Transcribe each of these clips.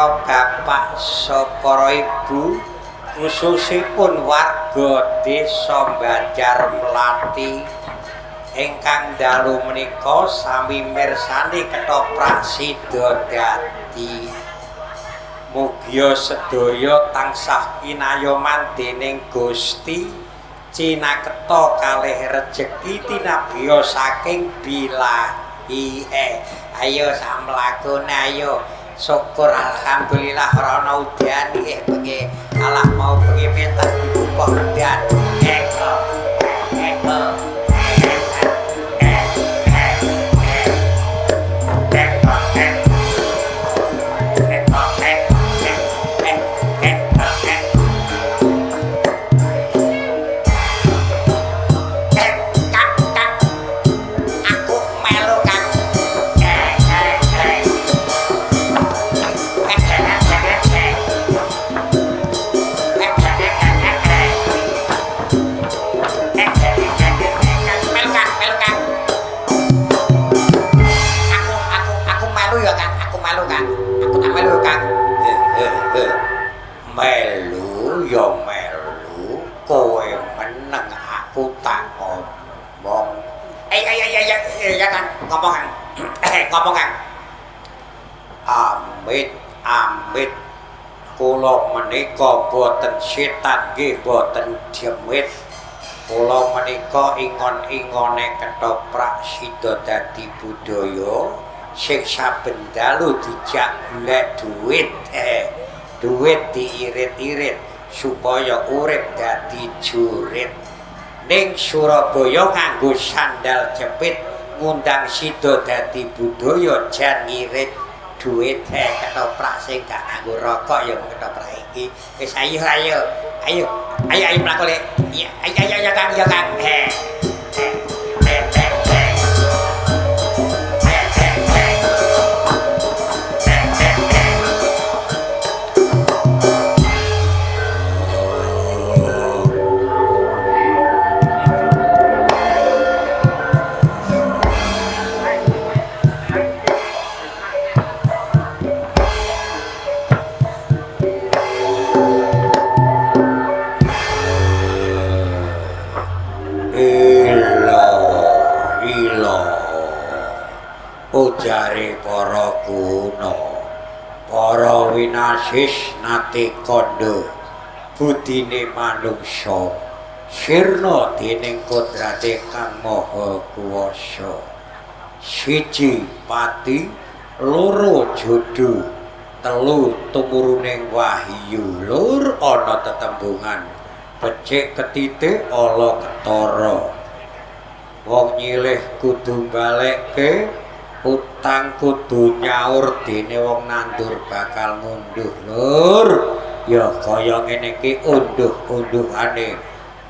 para bapak para ibu khususipun warga desa Banjar Melati ingkang dalu menika sami mirsani ketoprak sida dadi mugia sedaya tansah pinayoman dening Gusti cinaketa kalih rejeki tinabya saking bilahi. Ayo samlakune ayo syukur alhamdulillah rono udan nggih bengi Allah mau bengi pentas dibuka udan eko melu ya melu kowe meneng aku tak ngomong ya kan ngomong kan amit kula menika boten setan nggih boten demit kula menika ingon-ingone ketoprak sida dadi budaya sing saben dalu dijak golek duit diirit-irit supaya urip dadi jurit ning Surabaya nganggo sandal jepit ngundang sida dadi budaya jan ngirit duit ketoprak sing gak nganggo rokok ya ketoprak iki wis ayo mlaku le ayo Kang ujare para kuno para winasis nate kandha budine manungsa sirna dening kodrate Kang Maha Kuwasa siji pati loro jodoh telu tumuruning wahyu lur ana tetembungan becik ketitik ala ketara wong nyilih kudu balekke utang kudu nyaur dene wong nandur bakal ngunduh lur ya kaya ngene iki unduh-unduhane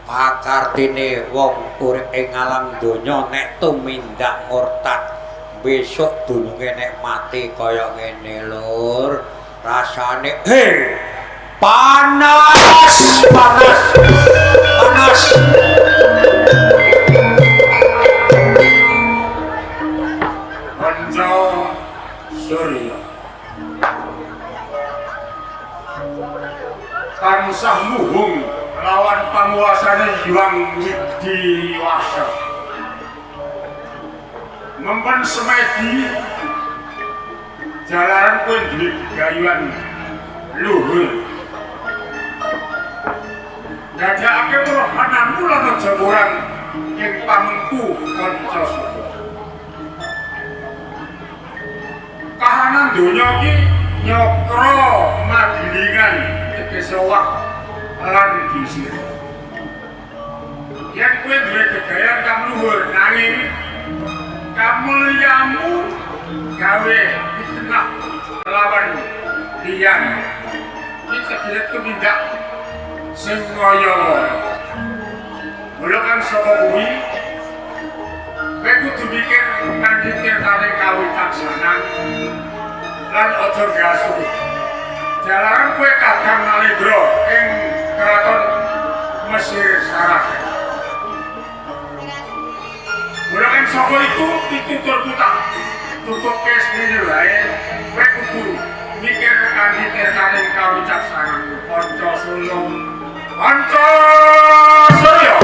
pakartine wong urip ing alam donya nek tumindak murtad besok dununge nek mati kaya ngene lur rasane panas Surya tansah muhung lawan panguasane Hyang Widiwasa mempen semedi jalaran kowe duwe gayuan luhur dadakake rohananmu lan jamuran ing pamengku kanca suku kahanan donya iki nyokro magilingan tegese wak lan disir yen kowe duwe kedayan kang luhur nanging kamulyamu gawe fitnah lawan liyan iki tidak tumindak sing kaya mula kan sapa kuwi kowe kudu mikir kanthi tertarik kawitaksanan lan aja gasu jalaran kowe kadang nalendra ing keraton Mesir Sarah mula kan sapa iku pitutur kutang tutup kes ngene wae kowe kudu mikir kanthi tirtaning kawicaksanan Pancasila. Panca Surya.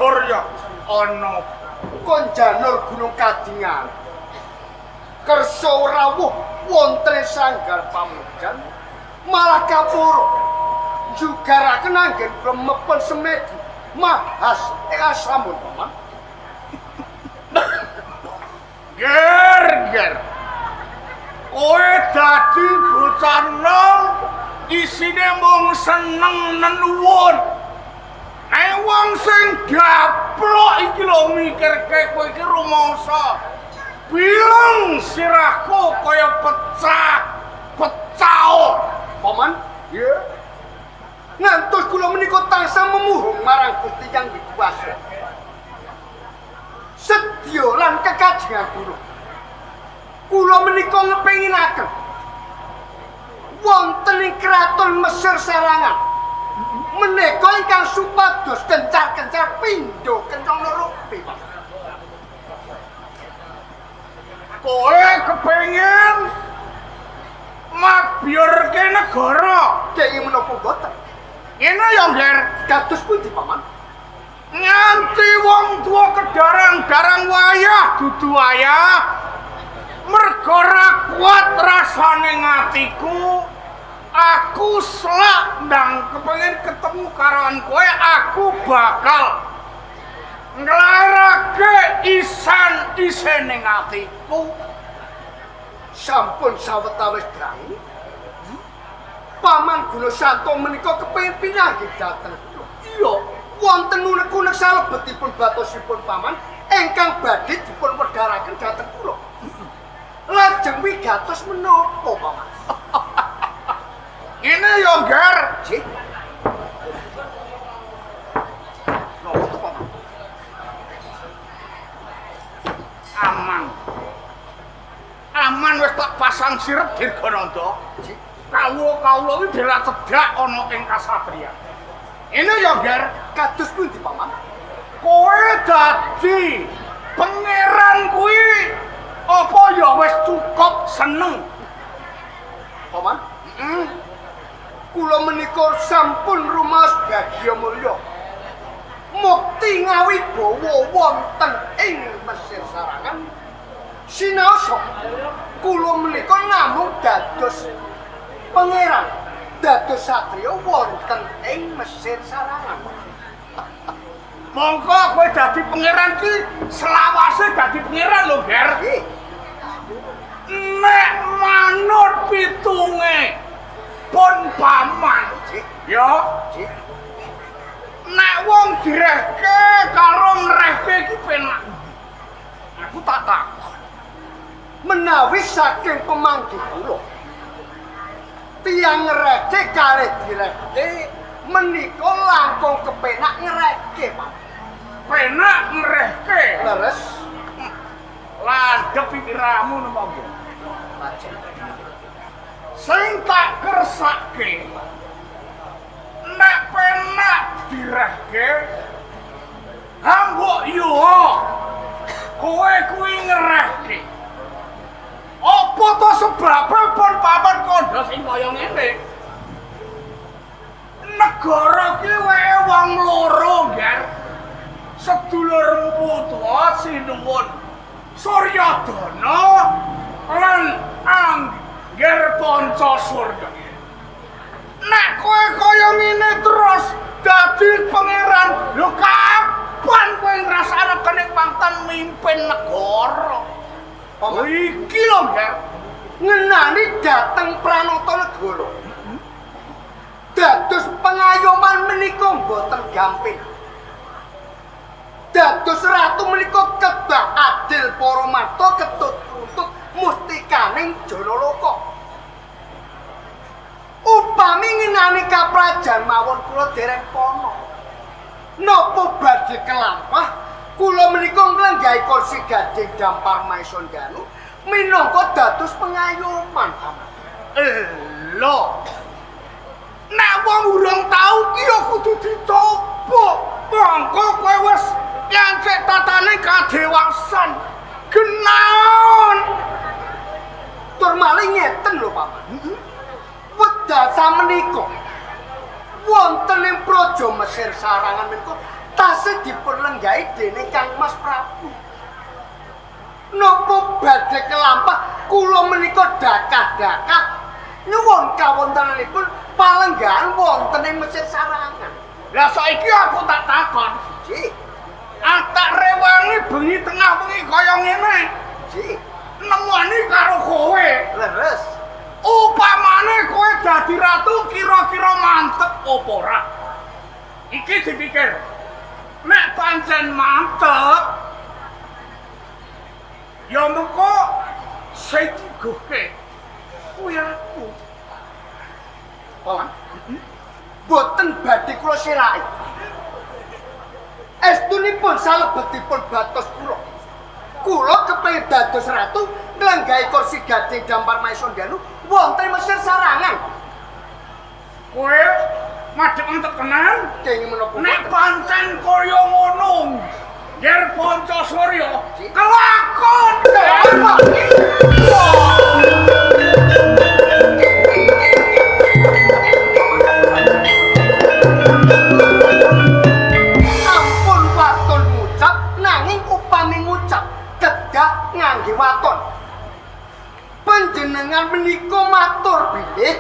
Surya ana konjanur Gunung Kadingan kersa rawuh wonten sanggar pamujan malah kapur jugaraken anggen bremepen semedi mahas ing asamun paman. Ger kowe dadi bocah nom isine mung seneng nenuwun. Wong sing gaplok iki lho mikirke kowe iki rumangsa. Bilang sirahku kaya pecah. Paman, ya. Ngantos kula menika tansah memuhung marang Gusti Yang Wikuwasa. Sedya lan kekajengan kula menika ngepenginaken wonten ing kraton Mesir sarangan menika ingkang supados kencar-kencar pindho kencang loro bebas. Kowe kepengin mabyurke negara kaya menapa boten? ngene ya Ger, Dados pundi paman? nganti wong tuwa kedarang-darang wayah dudu wayah merga ora kuat rasane ngatiku. Aku selak ndang kepengin ketemu karoan kowe, aku bakal nglairake isan-isene atiku. Sampun sawetawis drang. Paman Guna Santo menika kepengin pinanggih dhateng kula. Iya, wonten unek-unek salebetipun batosipun paman ingkang badhe dipun wedharaken dhateng kula. Lajeng wigatos menapa paman? Ini ya Ger, Cik. aman wis tak pasang sirep Dirgananta. Kawula iki dhewe cedhak ana ing kasatriyan. Ini ya Ger, Kados pundi paman? kowe dadi pangeran kuwi apa ya wis cukup seneng? Paman? Kula menika sampun rumaos bagya mulya. Mukti ngawibawa wonten ing Mesir sarangan. Sinaosa kula menika namung dados pangeran, dados satriya wonten ing Mesir sarangan. Mongko kowe dadi pangeran ki selawase dadi pangeran lho, Ger. Nggih. Nek manut pitunge pun paman, ya. Nek wong direhke karo ngrehke iki penak. Aku tak takon. Menawi saking pemanggi kula tiyang ngrehke kalih direhke menika langkung kepenak ngrehke, Pak. Penak ngrehke. Leres. Landhep pikiramu napa? Sing tak kersake nek penak direhke hambuk yo kowe kuwi ngerehke apa Apa to sebabe pun paman kandha sing kaya ngene? Negara ki wae wong loro, Ger. Sedulur Putra Sinuwun Suryadana lan Angger Pancasurya. Nek kowe kaya ngene terus dadi pangeran, lho kapan kowe ngrasakno kenikmatan mimpin negara? Oh iki lho, Ger. Ngenani dateng Pranata Negara. Dados pengayoman menika mboten gampil. Dados ratu menika kedah adil para marta ketut untuk mustikaning Janaloka. Upami ngenani kaprajan mawon kula dereng pono. Napa badhe kelampah kula menika nglenggahi kursi gading dampar Maison Danu minangka dados pengayoman. Lho. Nek wong urung tau ki ya kudu dicoba. Monggo kowe wis nyancik tatane kadewasan. Genaon. Tur malih ngeten lho, Paman. Wedal samenika wonten ing praja Mesir sarangan menika tasih dipun lenggahi dening Kang Mas Prabu. Napa badhe kelampah kula menika dakah-dakah nyuwun kawontenanipun palenggahan wonten ing Mesir sarangan. Lah saiki aku tak takon, Ji. tak rewangi bengi tengah bengi kaya ngene. Ji. Nemoni karo kowe. Leres. Upamane kowe dadi ratu kira-kira mantep apa ora? Iki dipikir. Nek pancen mantep, ya mengko sing diguhke kuwi aku. Paman. Boten badhe kula siraki. Estunipun salebetipun batos kula. Kula kepengin dados ratu nglenggahi kursi gading dampar Maison Danu wonten Mesir sarangan. Kowe madhep mantep tenan? Kenging menapa? Nek pancen kaya ngono, Ger Pancasurya kelakon. Ampun waton ngucap nanging upami ngucap kedah ngangge waton. Panjenengan menika matur bilih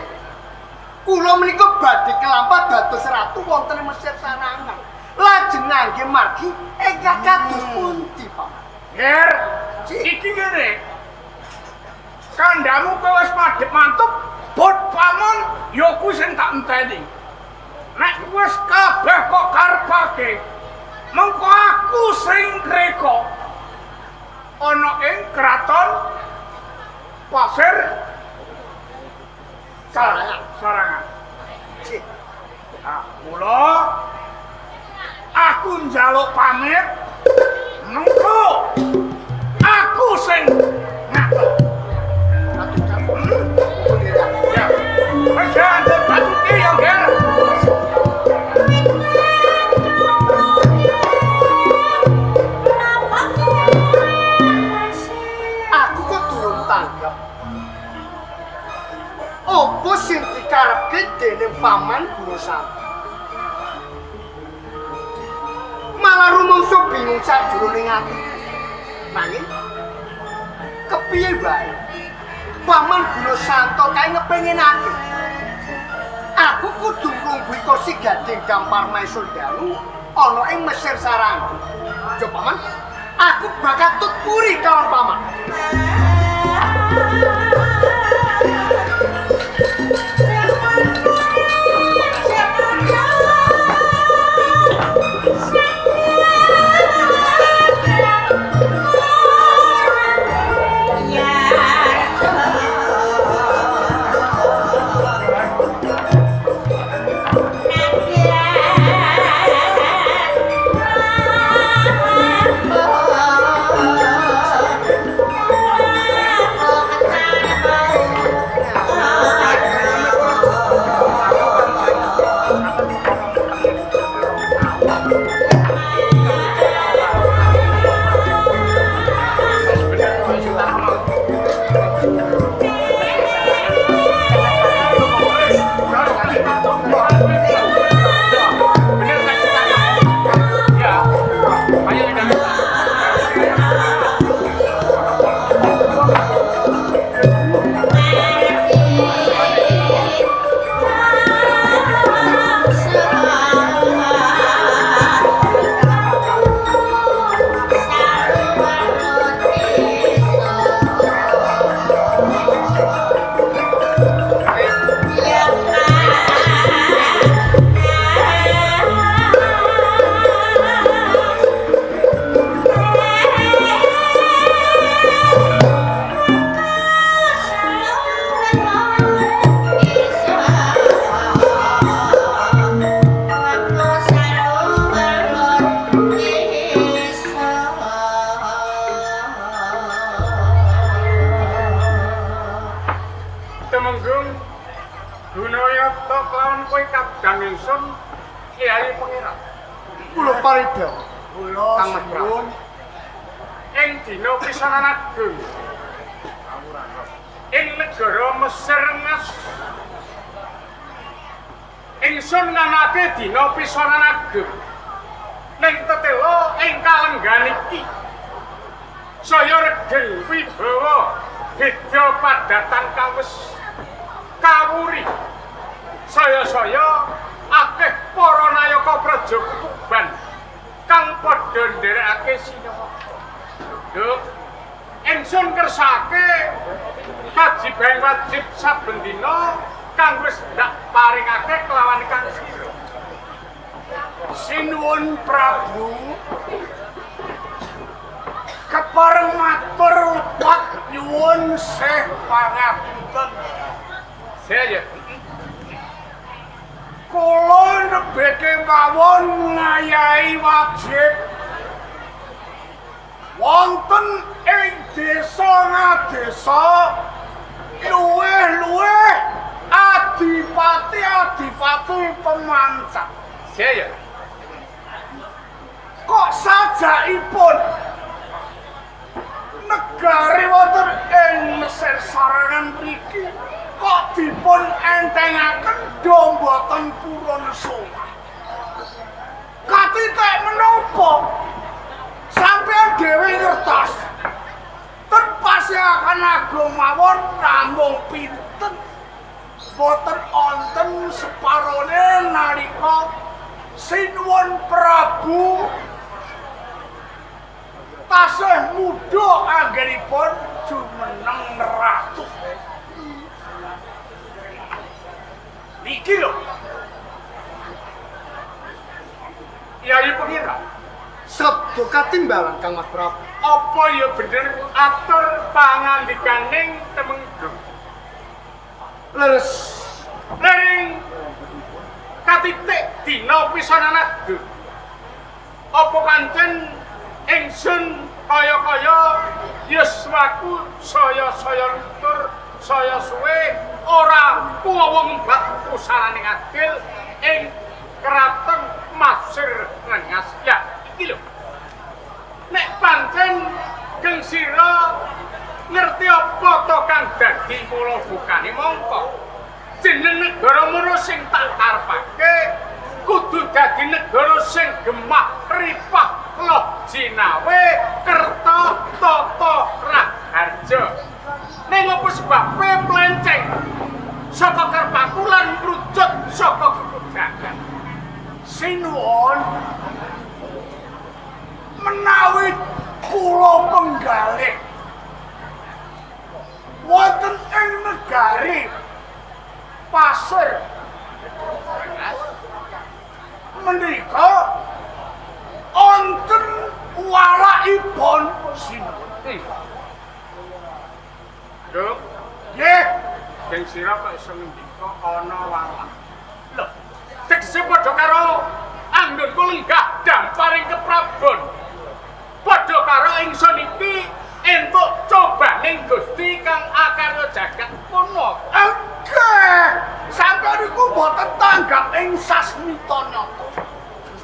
kula menika badhe kelampah dados ratu wonten ing Mesir sarangan. Lajeng ngangge margi ingkang kados pundi, Paman? Ger, iki ngene. Kandhamu kowe wis madhep mantep, bot paman ya kuwi sing tak enteni. Nek wis kabeh kok karepake, mengko aku sing greka ana ing kraton Pasir Sarangan. Cik. Nah, mula aku njaluk pamit mengko aku sing ngatur. Ya, wis jangan pasuki ya, Ger. Aku kok durung tanggap. Apa sing dikarepke dening Paman Gunasanto? Malah rumangsa bingung sajroning ati. Nanging kepiye wae? Paman Gunasanto kae ngepenginake. Aku kudu nglungguhi kursi gading dampar Maison Danu ana ing Mesir sarangan. Jo Paman, aku bakal tuturi kawan Paman. Gunayata kelawan kowe kadang ingsun Kyai Pangeran. Kula paridha. Kula Kang Mas Prabu. Ing dina pisanan agung ing negara Mesir Mas ingsun nganake dina pisanan agung ning tetela ing kalenggan iki saya regeng wibawa beda padatan kawis kawuri saya akeh para nayaka praja kutuban kang padha nderekake sinawata. Duh, ingsun kersake kajiban wajib saben dina kang wis ndak paringake kelawan Kang Sira. Sinuwun Prabu kepareng matur lepat nyuwun seh pangapunten. Saya kula nebeke mawon ngayahi wajib wonten ing desa ngadesa luweh-luweh adipati pemancat. Saya kok sajaipun negari wonten ing Mesir sarangan mriki kok dipun entengaken do mboten purun sowan. Katitek menapa sampeyan dhewe ngertos ten paseaken agung mawon namung pinten boten onten separone nalika Sinuwun Prabu tasih muda anggenipun jumeneng ratu. Niki lho. Kyai Pangeran. Sabda katimbalan Kang Mas Prabu. Apa ya bener atur pangandikaning Temenggung? Leres Lering katitik dina pisanan agung. Apa pancen ingsun kaya-kaya yuswaku saya lutur saya suwe ora kuwewengbat pusaraning adil ing kraton Mesir Rengas. Ya, iki lho. Nek pancen Kang Sira ngerti apa to kang dadi mula bukane mongko jeneng negara mono sing tak karepake kudu dadi negara sing gemah ripah loh jinawe kerta tata raharja. Ning apa sebabe plenceng saka karepku lan mrucut saka kebudakan. Sinuwun menawi kula penggalih wonten ing negari Pasir menika wonten walakipun Sinuwun. Lho, nggih, Kang Sira kok iso ngendika ana walak. Lho, tegese padha karo anggon kula lenggah damparing keprabon. Padha karo ingsun iki entuk cobaning Gusti kang akarya jagat puno. Nggih, sampeyan iku boten tanggap ing sasmita nyata.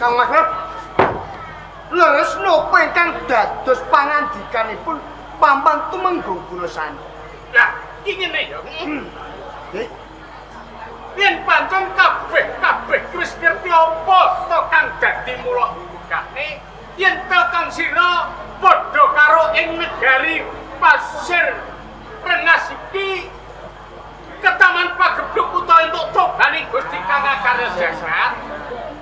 Kang Mas Prabu. Leres napa ingkang dados pangandikanipun Paman Tumenggung Gulasana. Lah, iki ngene ya. Nggih. Yen pancen kabeh wis ngerti apa to kang dadi mula bukane yen to Kang Sira padha karo ing negari Pasir Rengas iki ketaman pagebluk utawa entuk cobane Gusti kang akarya jagat.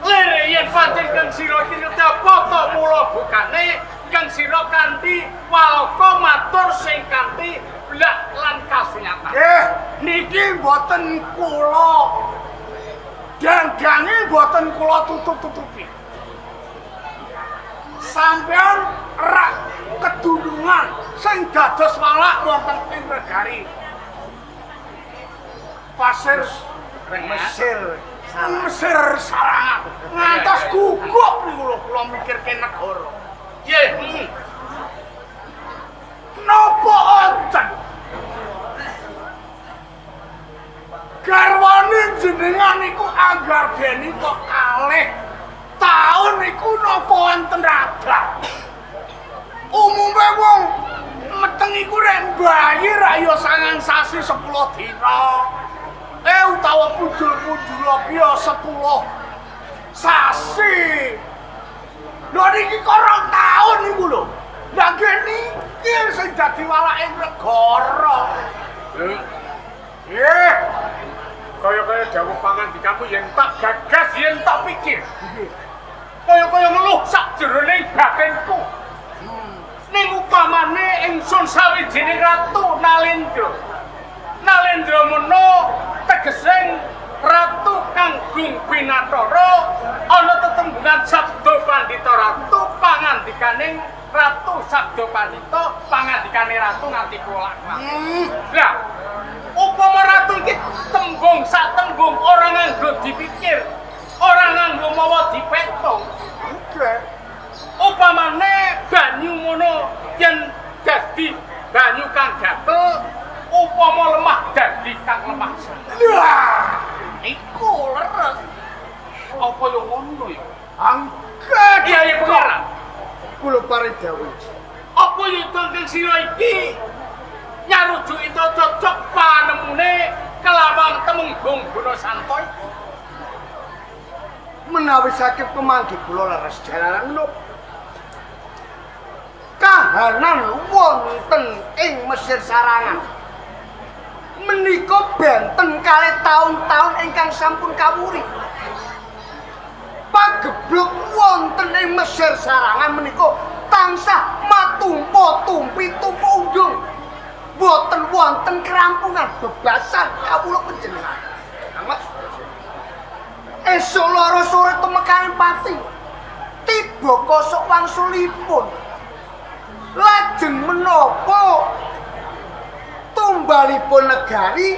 Lere yen pancen Kang Sira iki ngerti apa to mula bukane Kang Sira kanthi walaka matur sing kanthi blak lan kasunyatan. Nggih, niki mboten kula dangdange mboten kula tutup-tutupi. Sampeyan rak kedunungan sing dados walak wonten ing negari Pasir Mesir sarangan ngantos guguk niku kula mikirke negara. Nggih. Napa wonten garwane jenengan iku anggar beni kok kalih taun iku napa wonten radah. Umume wong meteng iku rek bayi ra ya sangang sasi 10 dina. Utawa pujul-pujul iki ya 10 sasi. Lho niki kok 2 taun niku lho. Lah niki sing dadi walake negara. Kaya-kaya dawuh pangandikamu yen tak gagas yen tak pikir. Kaya-kaya ngeluh sak jroning batinku. Ning upamane ingsun sawijining ratu Nalendra. Nalendra meno tegesing ratu kang gung pinatara ana tetembungan sabda pandita ratu pangandikaning ratu sabda pandita pangandikane ratu nganti kolak. Lah upama ratu iki tembung sak tembung ora nganggo dipikir, ora nganggo mawa dipetung. Upamane banyu mono yen dadi banyu kang gatel, upama lemah dadi kang lemah. Lah, iku leres. Apa yo ngono ya? Angkat ya pengarang. Kula paring dawuh. Apa yo tengking sira iki nyarujuk itu cocok panemune kelawan temunggung guna santoy. Menawi sakit pemanggi kula leres jalaran menapa? Kahanan wonten ing Mesir sarangan menika benten kalih taun-taun ingkang sampun kawuri. Pagebluk wonten ing Mesir sarangan menika tansah matumpa tumpi tumpu undung. Boten wonten kerampungan bebasan kawula panjenengan. Mas esuk loro sore tumekaning pati tiba kosok wangsulipun. Lajeng menapa tumbalipun negari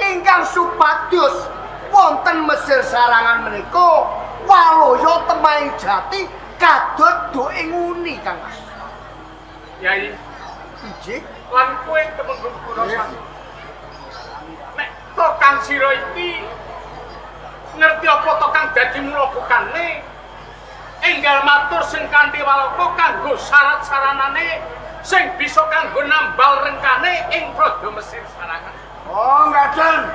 ingkang supados wonten Mesir sarangan menika walaya temaing jati kadot do ing uni Kang Mas. Yai, Injih, lan kowe temenggung guna santoy. Nek to kang sira iki ngerti apa to kang dadi mula bukane enggal matur sing kanthi walaka kanggo syarat-saranane sing bisa kanggo nambal rengkane ing praja Mesir sarangan. Oh, ngaten.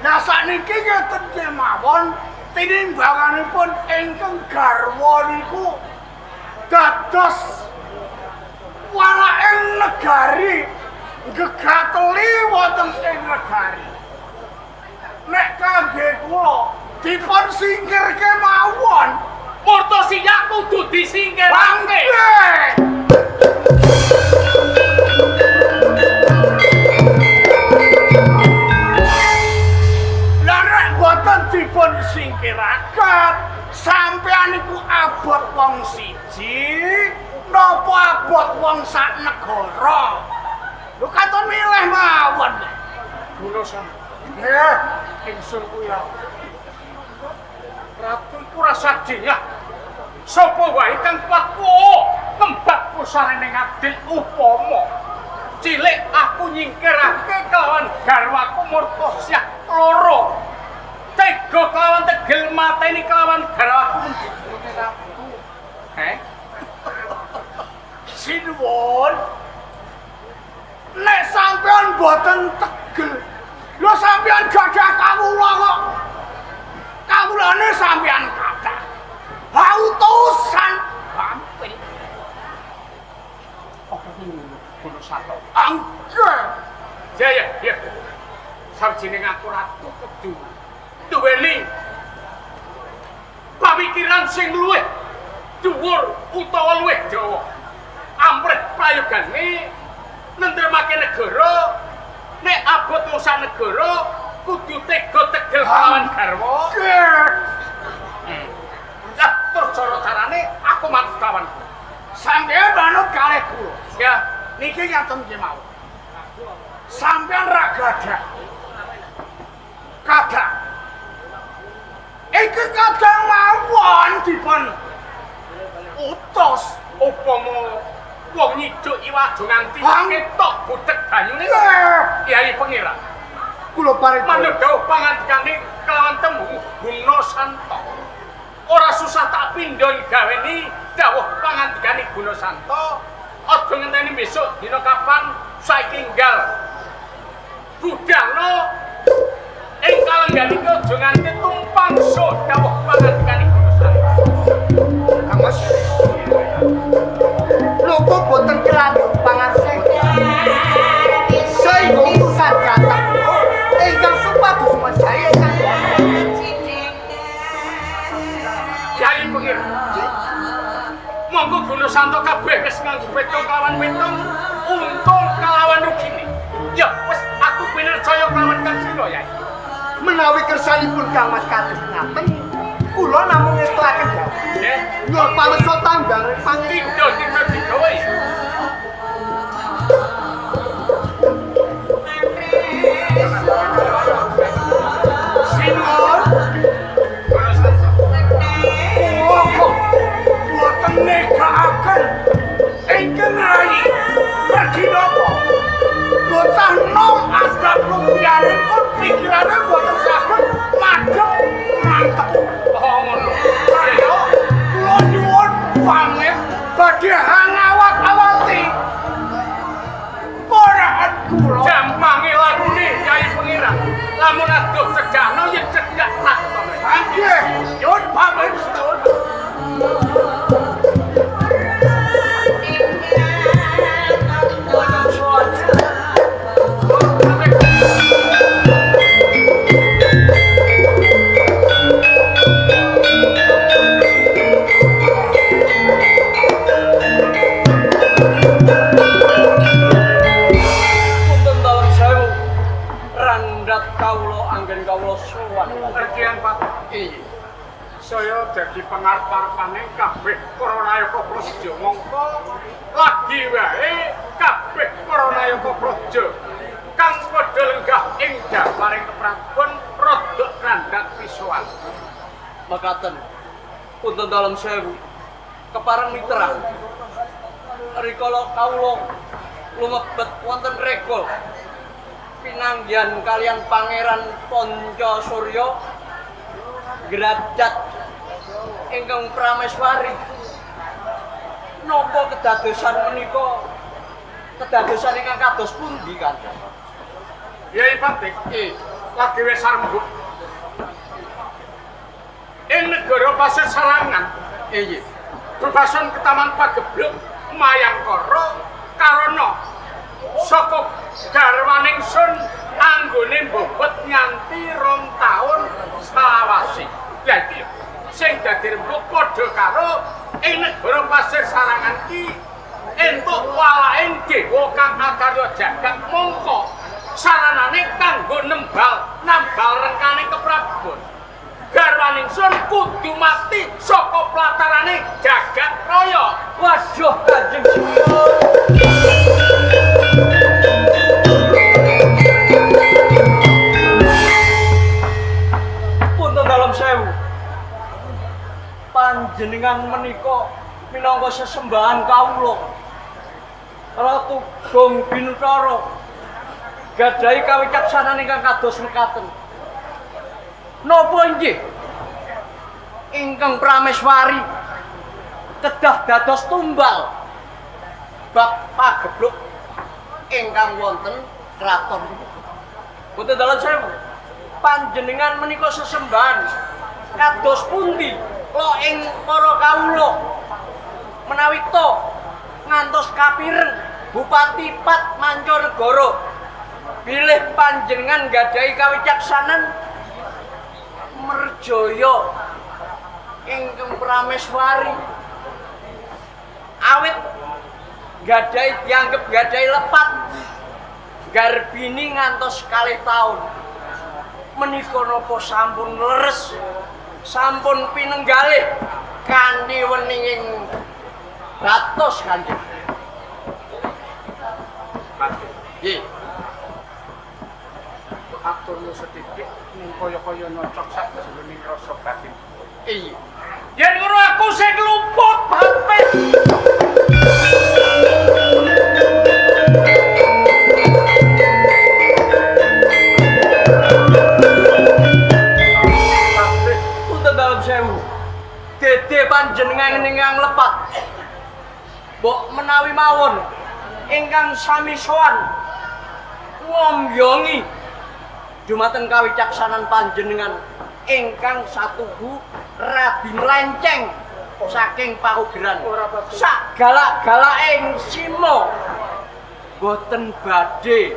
Nah sakniki ngeten kemawon tinimbanganipun ingkang garwa niku dados walaking negari gegateli wonten ing negari. Nek kangge kula dipun singkir kemawon, Murtosiya kudu disingkirake. Lah nek boten dipun singkiraken, sampeyan iku abot wong siji, napa abot wong sak negara. Lho katon milih mawon. Guna sampeyan. Nggih, ingsun kuwi ratu iku rasa dinyah. Sapa wae kang kuatku kembat pusarane ngadil upama cilik aku nyingkirake kelawan garwaku Murtosiya loro. Tega kelawan tegel mateni kelawan garwaku mendhune ratu. Sinuwun. Nek sampean boten tegel, lho sampean gadah kawula kok. Kawulane sampean kathah. Ha utusan gampil. Apa iki ngono sato? Angger. Ya. Sarjane aku ratu kudu duweni pamikiran sing luwih dhuwur utawa luwih dawa. Amprih prayogane nentremake negara, nek abot urusan negara kudu tega tegel kelawan garwa. Lah terus cara-carane aku manut kawan. Sampeyan manut kalih kula. Ya, niki ngaten nggih mawon. Sampeyan ra gadah. Kadah. Iki kadang mawon dipun utus upama wong nyiduk iwak aja nganti ketok budhek banyune. Kiai Pangeran. Kula paring manut dawuh pangandikane kelawan temu Guna Santo. Ora susah tak pindhon gaweni dawuh pangandikane Guna Santo. Aja ngenteni besok dina kapan saiki enggal. Budhalo ing kalenggan iki aja nganti tumpang so dawuh pangandikane Guna Santo. Kang Mas. Napa boten kelanjut pangarsih? Saya utusan datang. Ingkang supados mejahi Jai pengir. Monggo Guna Santo kabeh wis nganggo wetung kelawan wetung, untung kelawan rugine. Ya wis aku pinercaya kelawan Kang Sira Yai. menawi kersanipun Kang Mas kados ngaten, kula namung ngestuaken dawuh. Nggih, Nyuwun pamesya tanggal panging tidak digawe. sinuwun. Guna Santo. Kula kok boten negakaken ingkang rai. Pergi napa? Bocah nom asgap rupiahipun pikirane boten saged madhep mantep. Oh ngono. Ayo, kula nyuwun pamit badhe hangawat-awati. Poraan kula. Jampange lagune Yai Pengiran. Lamun adoh cegahno yen cegah tak to. Nggih, nyuwun pamit sedulur. Punten dalem sewu randhat kawula anggen kawula sowan. Erkian Pak. Iya. Saya dadi pengarep-arepane kabeh para nayaka praja mongko lagi wae kabeh para nayaka praja kang padha lenggah ing daparing keprabon rodok randhat visual. Makaten. Punten dalem sewu kepareng mitra. Rikala kawula lumebet wonten regol pinanggihan kalian Pangeran Pancasurya Grajat ingkang Prameswari. Napa kedadosan menika kedadosan ingkang kados pundi Kanjeng? Yai Patik, lagi wis sarembuk. Ing negara Pasir Sarangan, Iya. bebasan ke Taman Pagebluk Mayangkara karana saka garwaning sun anggone mbobot nganti 2 taun selawase. Lah iki sing dadi rembug padha karo ing negara Pasir Sarangan iki entuk walaing dewa kang akarya jagat mongko saranane kanggo nambal rengkane keprabon. Garwaning sun kudu mati saka platarane jagat raya. Waduh Kanjeng Sunan. Punten dalem sewu. Panjenengan menika minangka sesembahan kawula. Ratu Gong Bintara gadhahi kawicaksanan ingkang kados mekaten. Napa inggih ingkang Prameswari kedah dados tumbal bab pagebluk ingkang wonten kraton. Punten dalem sewu. Panjenengan menika sesembahan kados pundi lo ing para kawula menawi to ngantos kapireng Bupati Pat Mancanegara bilih panjenengan gadhahi kawicaksanan merjaya ingkang Prameswari awit gadhahi dianggep gadhahi lepat garbini ngantos 2 taun menika napa sampun leres sampun pinenggalih kanthi weninging ratos Kanjeng. Patik, Nggih. aturmu sethithik ning kaya-kaya nocok sak jroning rasa batin. Iya. Yen ngono aku sing luput Patik. badhe panjenengan ingkang lepat. Mbok menawi mawon ingkang sami sowan ngombiongi dumateng kawicaksanan panjenengan ingkang satuhu radi melenceng saking paugeran. Sagala-galaing simo boten badhe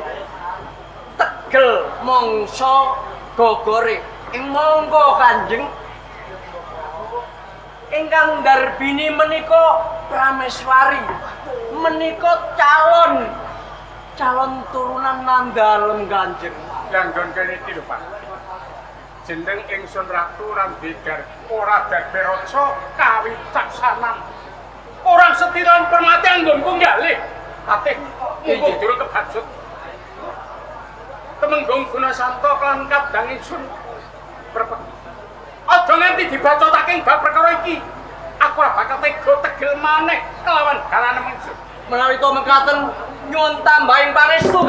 tegel mangsa gogore ing monggo Kanjeng ingkang darbini menika Prameswari menika calon turunan Nandalem Kanjeng. Langgon kene iki lho Pak. Jeneng ingsun Ratu Randigar ora dadi raja kawicaksanan. Orang setiran permati anggonku ngalih. Atih mumpung durung kebacut. Temenggung Gunasanto kan kadang ingsun berpek. Aja nganti dibacotake bab perkara iki. Aku ora bakal tega tegel maneh kelawan galane ingsun. Menawi to mekaten nyuwun tambahing pangestu